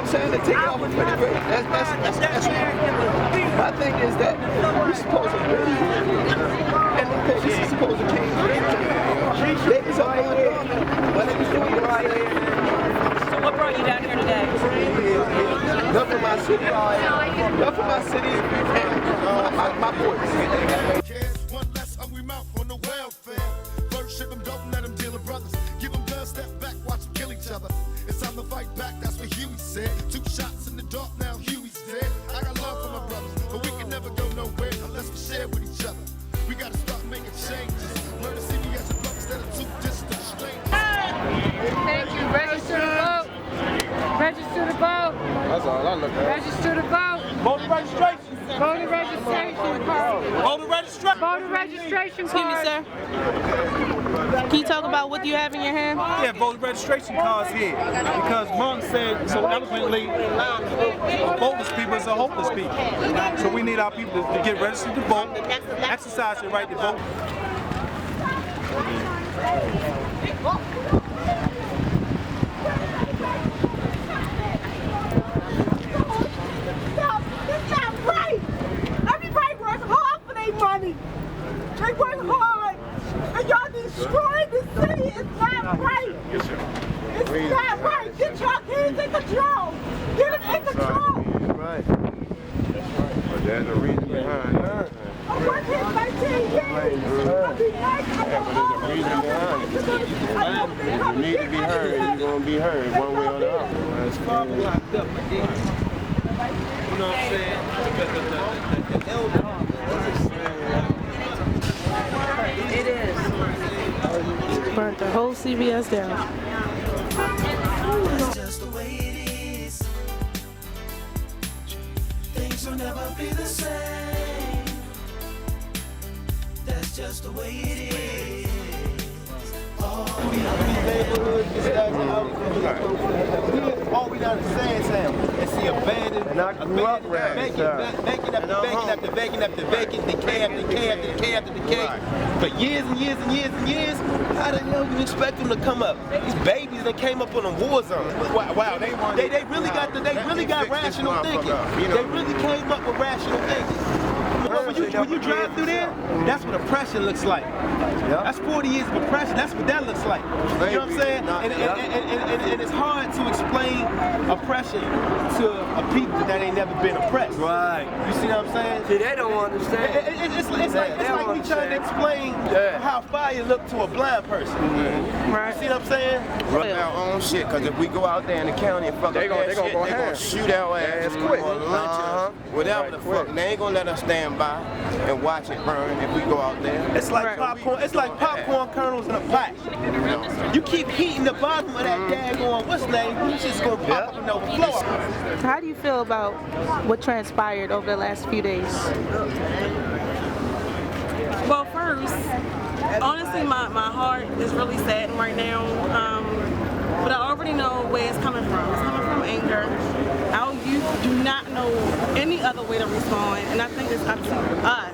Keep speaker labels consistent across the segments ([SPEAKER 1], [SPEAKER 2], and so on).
[SPEAKER 1] saying? To take it off of pretty great. That's my thing is that we're supposed to really, and the police is supposed to change. They was up on the but they was doing it right here.
[SPEAKER 2] So what brought you down here today?
[SPEAKER 1] Not for my city. Not for my city and my boys.
[SPEAKER 3] One less hungry mouth on the welfare. First ship them, don't let them deal with brothers. Give them guns, step back, watch them kill each other. It's time to fight back, that's what Huey said. 2 shots in the dark, now Huey's dead. I got love for my brothers, but we can never go nowhere unless we share with each other. We gotta start making changes. Learn to see me as a brother instead of 2 distant strangers.
[SPEAKER 4] Thank you. Register to vote. Register to vote.
[SPEAKER 5] That's all I look at.
[SPEAKER 4] Register to vote.
[SPEAKER 6] Voter registration.
[SPEAKER 4] Voter registration card.
[SPEAKER 6] Voter registration.
[SPEAKER 4] Voter registration
[SPEAKER 2] Excuse me,
[SPEAKER 4] card.
[SPEAKER 2] sir. Can you talk about what you have in your hand?
[SPEAKER 6] Yeah, voter registration cards here. Because Martin said so eloquently, voteless people is a hopeless people. So we need our people to get registered to vote, exercise their right to vote.
[SPEAKER 7] Money. They work hard, and y'all destroying the city. It's not right. It's not right. Get your kids in control. Get them in control.
[SPEAKER 5] Right. But there's a reason behind it.
[SPEAKER 7] I worked here 19 years. I'll be nice.
[SPEAKER 5] But there's a reason behind it. If you need to be heard, you're going to be heard one way or the other. That's crazy.
[SPEAKER 6] You know what I'm saying? The elder.
[SPEAKER 2] It is. Burnt the whole CVS down.
[SPEAKER 8] That's just the way it is. Things will never be the same. That's just the way it is.
[SPEAKER 1] All we done is saying, and see abandoned, bacon after bacon, decay after decay. For years and years and years and years, how the hell you expect them to come up? These babies that came up on a war zone. Wow, they really got rational thinking. They really came up with rational thinking. When you drive through there, that's what oppression looks like. That's 40 years of oppression. That's what that looks like. You know what I'm saying? And it's hard to explain oppression to a people that ain't never been oppressed. Right. You see what I'm saying?
[SPEAKER 9] See, they don't understand.
[SPEAKER 1] It's like me trying to explain how fire look to a blind person.
[SPEAKER 2] Right.
[SPEAKER 1] You see what I'm saying?
[SPEAKER 5] Run our own shit, because if we go out there in the county and fuck up that shit, they gonna shoot our ass quick. Whatever the fuck. They ain't gonna let us stand by and watch it burn if we go out there.
[SPEAKER 1] It's like popcorn. It's like popcorn kernels in a pot. You keep heating the bottom of that daggone what's name? It's just gonna pop up and overflow.
[SPEAKER 2] How do you feel about what transpired over the last few days?
[SPEAKER 10] Well, first, honestly, my heart is really saddened right now. But I already know where it's coming from. It's coming from anger. Our youth do not know any other way to respond, and I think it's up to us,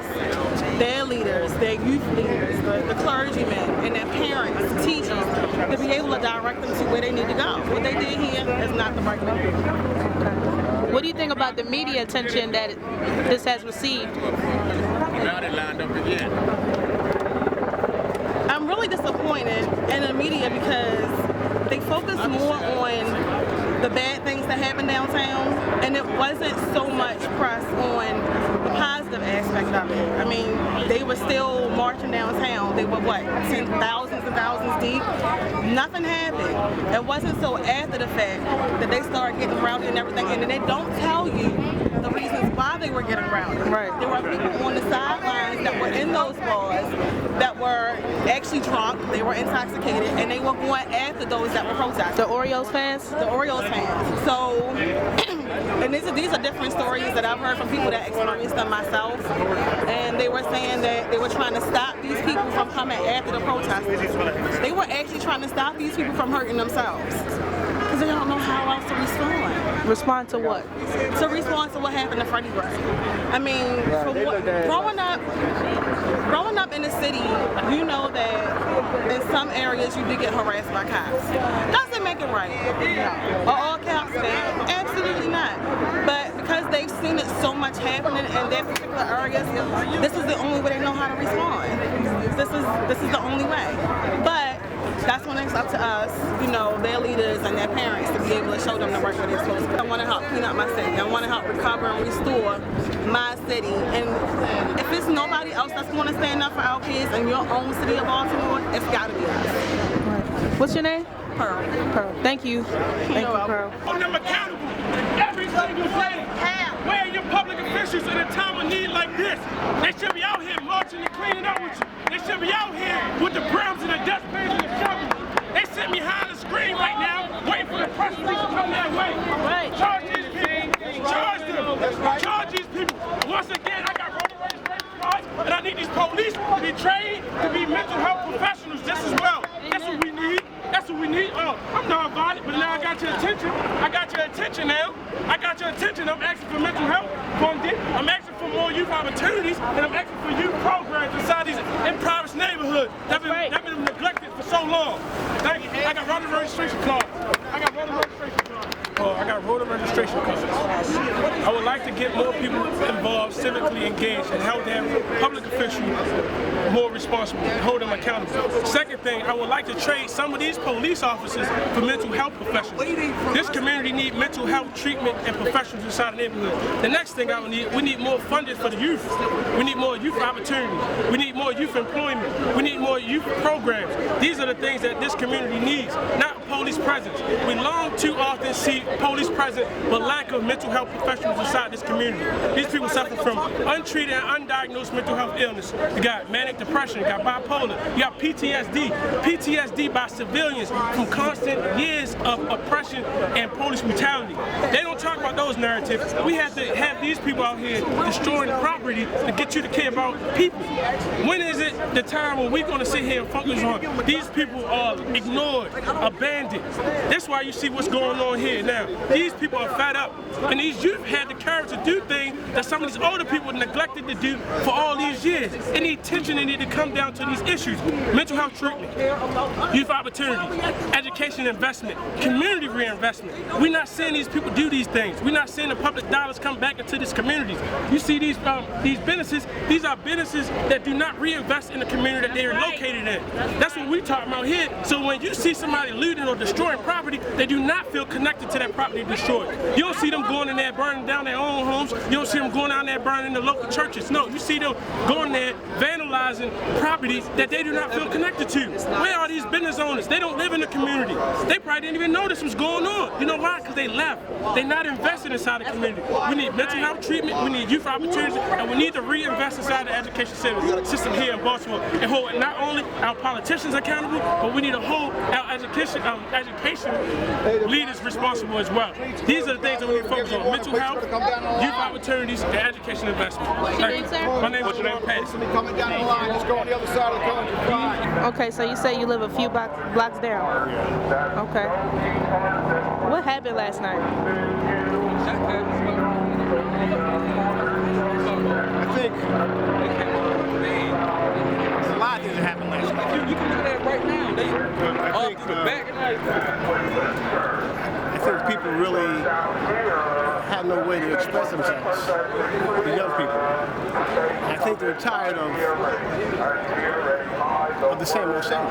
[SPEAKER 10] their leaders, their youth leaders, the clergymen, and their parents, the teachers, to be able to direct them to where they need to go. What they did here is not the right way to do.
[SPEAKER 2] What do you think about the media attention that this has received?
[SPEAKER 5] Now they lined up again.
[SPEAKER 10] I'm really disappointed in the media because they focus more on the bad things that happen downtown, and it wasn't so much press on the positive aspect of it. I mean, they were still marching downtown. They were what, thousands and thousands deep? Nothing happened. It wasn't so after the fact that they started getting rowdy and everything, and then they don't tell you the reasons why they were getting rowdy. Right. There were people on the sidelines that were in those bars that were actually drunk, they were intoxicated, and they were going after those that were protesting.
[SPEAKER 2] The Orioles fans?
[SPEAKER 10] The Orioles fans. So, and these are different stories that I've heard from people that experienced them myself, and they were saying that they were trying to stop these people from coming after the protesters. They were actually trying to stop these people from hurting themselves, because they don't know how else to respond.
[SPEAKER 2] Respond to what?
[SPEAKER 10] To respond to what happened to Freddie Gray. I mean, growing up in the city, you know that in some areas you do get harassed by cops. Doesn't make it right. Are all cops bad? Absolutely. Absolutely not. But because they've seen it so much happening in their particular areas, this is the only way they know how to respond. This is the only way. But that's when it's up to us, you know, their leaders and their parents to be able to show them the work that they're supposed to. I want to help clean up my city. I want to help recover and restore my city. And if it's nobody else that's going to stand up for our kids in your own city of Baltimore, it's got to be us.
[SPEAKER 2] Right. What's your name?
[SPEAKER 10] Pearl.
[SPEAKER 2] Pearl. Thank you. Thank you, Pearl.
[SPEAKER 9] Hold them accountable every single day. Where are your public officials in a time of need like this? They should be out here marching and cleaning up with you. They should be out here with the brims and the dustbins and the shovels. They sit behind the screen right now, waiting for the press release to come their way. Right. Charge these people. Charge them. Charge these people. Once again, I got voter registration cards, and I need these police to be trained to be mental health professionals just as well. That's what we need. That's what we need. Oh, I'm nonviolent, but now I got your attention. I got your attention now. I got your attention. I'm asking for mental health funding. I'm asking for more youth opportunities, and I'm asking for youth programs inside these impoverished neighborhoods that have been neglected for so long. Thank you. I got voter registration cards. I got voter registration cards. I got voter registration cards. I would like to get more people involved, civically engaged, and hold their public officials more responsible and hold them accountable. Second thing, I would like to trade some of these police officers for mental health professionals. This community needs mental health treatment and professionals inside the neighborhood. The next thing we need more funding for the youth. We need more youth opportunities. We need more youth employment. We need more youth programs. These are the things that this community needs, not police presence. We long too often see police presence, but lack of mental health professionals inside this community. These people suffer from untreated and undiagnosed mental health illness. You got manic depression, you got bipolar, you got PTSD. PTSD by civilians from constant years of oppression and police brutality. They don't talk about those narratives. We have to have these people out here destroying property to get you to care about people. When is it the time when we're going to sit here and focus on these people are ignored, abandoned? That's why you see what's going on here now. These people are fed up, and these youth had the courage to do things that some of these older people neglected to do for all these years. They need attention, they need to come down to these issues. Mental health treatment, youth opportunity, education investment, community reinvestment. We're not seeing these people do these things. We're not seeing the public dollars come back into these communities. You see these businesses, these are businesses that do not reinvest in the community that they're located in. That's what we're talking about here. So when you see somebody looting or destroying property, they do not feel connected to that property destroyed. You don't see them going in there burning down their own homes. You don't see them going down there burning the local churches. No, you see them going there vandalizing properties that they do not feel connected to. Where are these business owners? They don't live in the community. They probably didn't even know this was going on. You know why? Because they left. They're not invested inside the community. We need mental health treatment, we need youth opportunities, and we need to reinvest inside the education system here in Baltimore and hold not only our politicians accountable, but we need to hold our education leaders responsible as well. These are the things that we need to focus on: mental health, youth opportunities, and education investment. Thank you. My name is John Patterson.
[SPEAKER 11] Coming down the line, just go on the other side of the country.
[SPEAKER 2] Okay, so you say you live a few blocks down. Okay. What happened last night?
[SPEAKER 11] I think there's a lot of things that happened last night.
[SPEAKER 9] You can look at that right now.
[SPEAKER 11] I think people really have no way to express themselves. The young people. I think they're tired of the same old same.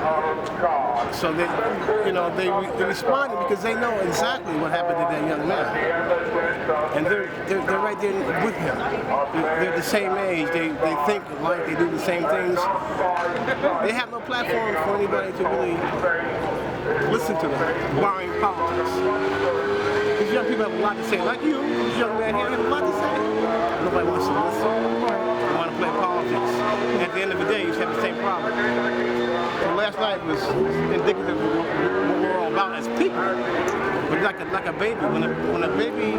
[SPEAKER 11] So they responded because they know exactly what happened to that young man, and they're right there with him. They're the same age. They think alike. They do the same things. They have no platform for anybody to really listen to them, barring politics. These young people have a lot to say. Like you, this young man here, have a lot to say. Nobody wants to listen. They want to play politics. At the end of the day, you just have the same problem. So last night was indicative of what we're all about as people. But like a baby, when a baby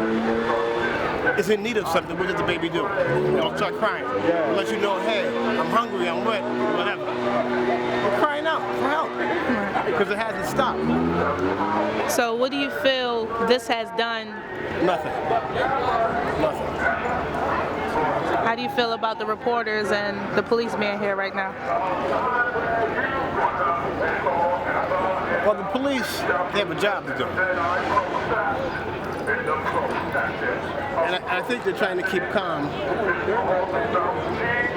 [SPEAKER 11] is in need of something, what does the baby do? They'll start crying. They'll let you know, hey, I'm hungry, I'm wet, whatever. They're crying out for help because it hasn't stopped.
[SPEAKER 2] So what do you feel this has done?
[SPEAKER 11] Nothing.
[SPEAKER 2] How do you feel about the reporters and the policeman here right now?
[SPEAKER 11] Well, the police, they have a job to do. And I think they're trying to keep calm.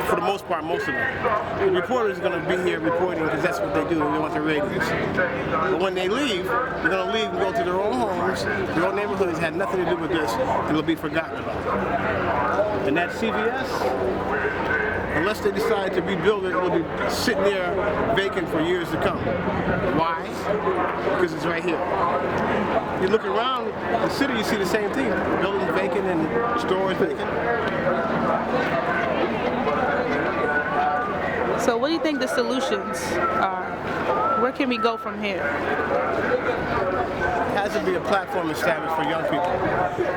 [SPEAKER 11] For the most part, most of them. The reporters are going to be here reporting because that's what they do. They want the ratings. But when they leave, they're going to leave and go to their own homes, their own neighborhoods, had nothing to do with this, and it'll be forgotten about. And that CVS, unless they decide to rebuild it, it'll be sitting there vacant for years to come. Why? Because it's right here. You look around the city, you see the same thing. Buildings vacant and stores vacant.
[SPEAKER 2] So what do you think the solutions are? Where can we go from here?
[SPEAKER 11] There has to be a platform established for young people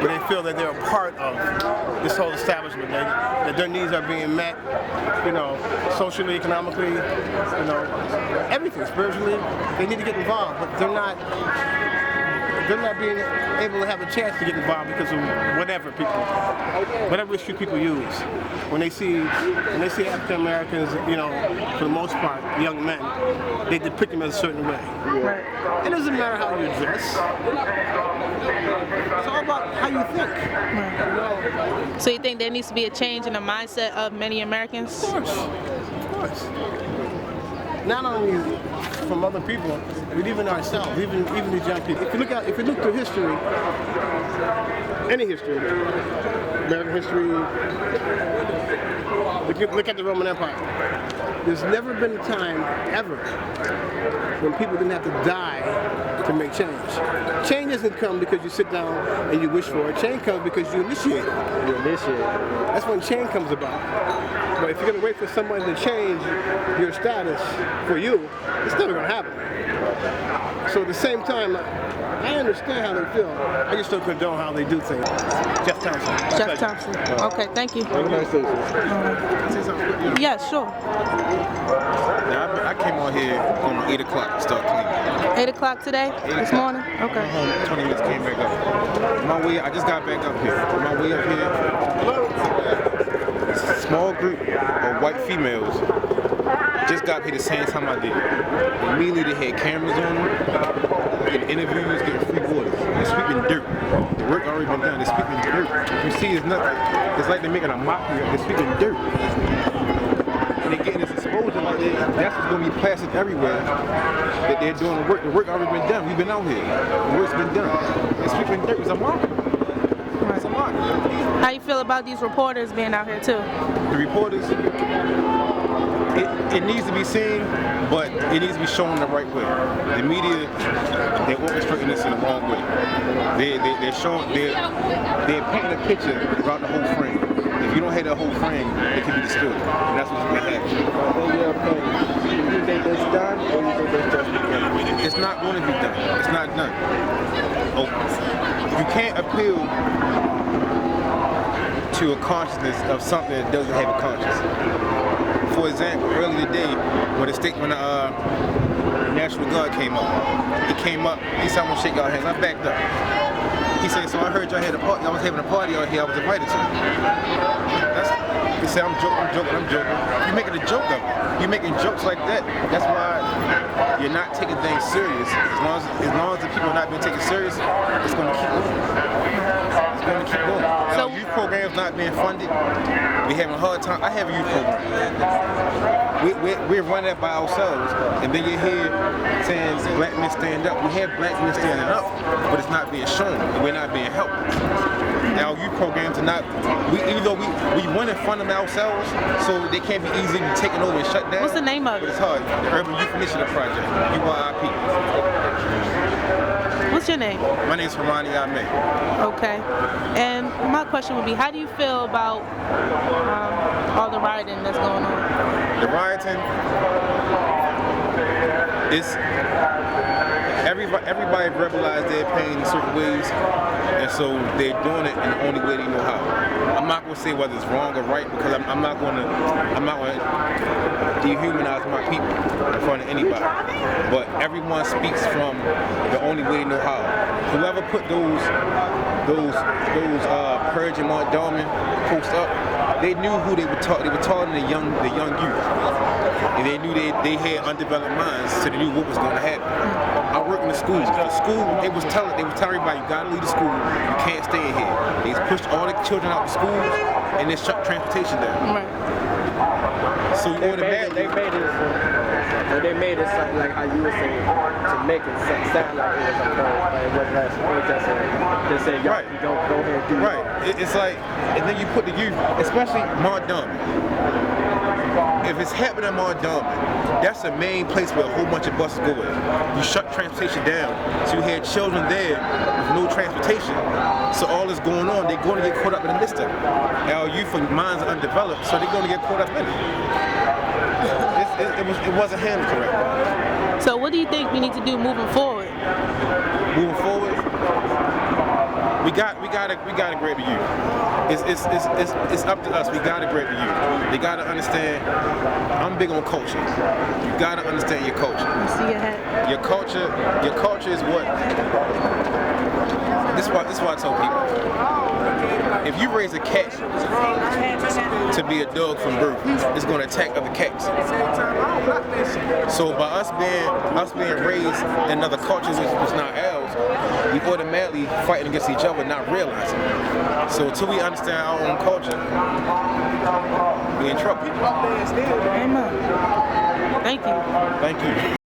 [SPEAKER 11] where they feel that they're a part of this whole establishment, that their needs are being met, socially, economically, everything, spiritually. They need to get involved, but they're not being able to have a chance to get involved because of whatever issue people use. When they see African Americans, for the most part, young men, they depict them as a certain way.
[SPEAKER 2] Right.
[SPEAKER 11] It doesn't matter how you dress. It's all about how you think.
[SPEAKER 2] Right. So you think there needs to be a change in the mindset of many Americans?
[SPEAKER 11] Of course. Not only from other people, but even ourselves, even these young people. If you look through history, any history, American history, look at the Roman Empire. There's never been a time ever when people didn't have to die to make change. Change doesn't come because you sit down and you wish for it. Change comes because you initiate it. You initiate it. That's when change comes about. But if you're going to wait for someone to change your status for you, it's never going to happen. So at the same time, I understand how they feel. I just don't condone how they do things. Jeff Thompson.
[SPEAKER 2] Jeff Thompson. Okay, thank you.
[SPEAKER 12] Have a nice day.
[SPEAKER 11] Say something.
[SPEAKER 2] Yeah, sure.
[SPEAKER 12] Now, I came on here on 8 o'clock to start cleaning.
[SPEAKER 2] 8 o'clock today? This morning? Okay.
[SPEAKER 12] Went home 20 minutes, came back up. I just got back up here. On my way up here, a small group of white females just got here the same time I did. Immediately they had cameras on them, getting interviews, getting free water. They're sweeping dirt. The work already been done. They're sweeping dirt. You see, it's nothing. It's like they're making a mockery of. They're sweeping dirt. And they're getting this exposure like that's what's going to be plastered everywhere. That they're doing the work. The work already been done. We've been out here. The work's been done. And sweeping dirt is a mockery. It's a mockery.
[SPEAKER 2] How you feel about these reporters being out here too?
[SPEAKER 12] The reporters, it needs to be seen, but it needs to be shown the right way. The media, they're orchestrating this in the wrong way. They're painting a picture around the whole frame. If you don't have the whole frame, it can be distorted. And that's what's going to happen. You think it's done, or you think it's just beginning? It's not going to be done. It's not done. You can't appeal to a consciousness of something that doesn't have a conscience. For example, earlier today, when the National Guard came up, he said, I'm going to shake y'all hands. I backed up. He said, so I heard y'all had a party. I was having a party out here. I was invited to. He said, I'm joking. You're making a joke of it. You're making jokes like that. That's why you're not taking things serious. As long as the people are not being taken serious, it's going to keep going. It's going to keep going. So youth programs not being funded. We're having a hard time. I have a youth program. We're running that by ourselves, and then you're here saying black men stand up. We have black men standing up, but it's not being shown, and we're not being helped. Our youth programs are not, even though we want to fund them ourselves, so they can't be easily taken over and shut down.
[SPEAKER 2] What's the name of it?
[SPEAKER 12] But it's hard. The Urban Youth Initiative Project, UYIP.
[SPEAKER 2] What's your name?
[SPEAKER 12] My name is Harani Ahmed.
[SPEAKER 2] Okay. And my question would be, how do you feel about all the rioting that's going on?
[SPEAKER 12] The rioting is everybody verbalized their pain in certain ways, and so they're doing it in the only way they know how. I'm not going to say whether it's wrong or right, because I'm not going to dehumanize my people in front of anybody. But everyone speaks from the only way they know how. Whoever put those Purge and Mont Darman posts up, they knew who they were taught. They were taught in the young youth, and they knew they had undeveloped minds, so they knew what was going to happen. I work in the schools. The school, they was telling everybody, you gotta leave the school. You can't stay in here. They pushed all the children out of schools and then shut transportation down.
[SPEAKER 2] Right.
[SPEAKER 12] So you automatically
[SPEAKER 13] they made it something like how you were saying to make it sound like it was a purge, but it wasn't. It was just saying y'all can go ahead and do it.
[SPEAKER 12] Right. It's like, and then you put the youth, especially Mondawmin. If it's happening in Mondawmin, that's the main place where a whole bunch of buses go in. You shut transportation down, so you had children there with no transportation. So all that's going on, they're going to get caught up in the midst of it. Our youth and minds are undeveloped, so they're going to get caught up in it. It wasn't handled correctly.
[SPEAKER 2] So what do you think we need to do moving forward?
[SPEAKER 12] Moving forward, we got to grab the youth. It's up to us. We got to grab the youth. They got to understand. I'm big on culture. You got to understand your culture.
[SPEAKER 2] See your hat.
[SPEAKER 12] Your culture is what. This is why I tell people. If you raise a cat to be a dog from birth, it's going to attack other cats. So by us being raised in another culture which is not ours, we automatically fighting against each other, not realizing it. So until we understand our own culture, we in trouble.
[SPEAKER 2] Amen. Thank you.
[SPEAKER 12] Thank you.